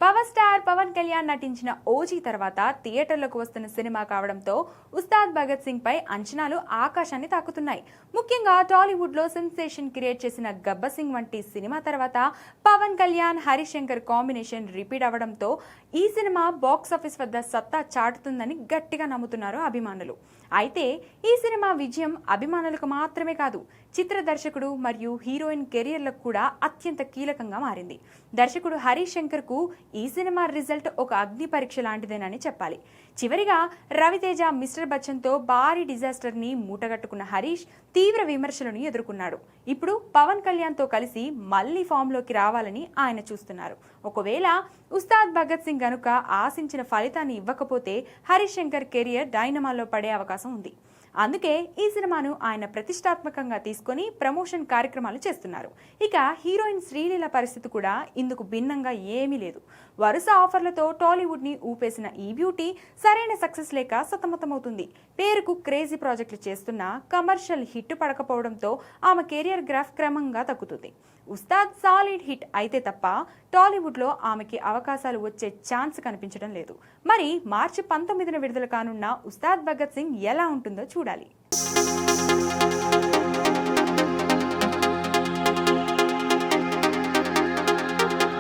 Power star Pawan Kalyan నటించిన OG తర్వాత థియేటర్లకు వస్తున్న సినిమా కావడంతో ఉస్తాద్ భగత్ సింగ్ పై అంచనాలు ఆకాశాన్ని తాకుతున్నాయి. ముఖ్యంగా టాలీవుడ్ లో సెన్సేషన్ క్రియేట్ చేసిన గబ్బర్ సింగ్ వంటి సినిమా తర్వాత పవన్ కళ్యాణ్ హరీష్ శంకర్ కాంబినేషన్ రిపీట్ అవడంతో ఈ సినిమా బాక్స్ ఆఫీస్ వద్ద సత్తా చాటుతుందని గట్టిగా నమ్ముతున్నారు అభిమానులు. అయితే ఈ సినిమా విజయం అభిమానులకు మాత్రమే కాదు, చిత్ర దర్శకుడు మరియు హీరోయిన్ కెరియర్లకు కూడా అత్యంత కీలకంగా మారింది. దర్శకుడు హరీష్ శంకర్ కు ఈ సినిమా రిజల్ట్ ఒక అగ్ని పరీక్ష లాంటిదేనని చెప్పాలి. చివరిగా రవితేజ మిస్టర్ బచ్చన్ తో భారీ డిజాస్టర్ ని మూటగట్టుకున్న హరీష్ తీవ్ర విమర్శలను ఎదుర్కొన్నాడు. ఇప్పుడు పవన్ కళ్యాణ్ తో కలిసి మళ్లీ ఫామ్ లోకి రావాలని ఆయన చూస్తున్నారు. ఒకవేళ ఉస్తాద్ భగత్ సింగ్ గనుక ఆశించిన ఫలితాన్ని ఇవ్వకపోతే హరీష్ శంకర్ కెరియర్ డైనమాలో పడే అవకాశం ఉంది. అందుకే ఈ సినిమాను ఆయన ప్రతిష్టాత్మకంగా తీసుకొని ప్రమోషన్ కార్యక్రమాలు చేస్తున్నారు. ఇక హీరోయిన్ శ్రీలీల పరిస్థితి కూడా ఇందుకు భిన్నంగా ఏమీ లేదు. వరుస ఆఫర్లతో టాలీవుడ్ ని ఊపేసిన ఈ బ్యూటీ సరైన సక్సెస్ లేక సతమతమవుతుంది. పేరుకు క్రేజీ ప్రాజెక్టులు చేస్తున్నా కమర్షియల్ హిట్ పడకపోవడంతో ఆమె కెరియర్ గ్రాఫ్ క్రమంగా తగ్గుతుంది. ఉస్తాద్ సాలిడ్ హిట్ అయితే తప్ప టాలీవుడ్ లో ఆమెకి అవకాశాలు వచ్చే ఛాన్స్ కనిపించడం లేదు. మరి మార్చి 19న విడుదల కానున్న ఉస్తాద్ భగత్ సింగ్ ఎలా ఉంటుందో చూడాలి.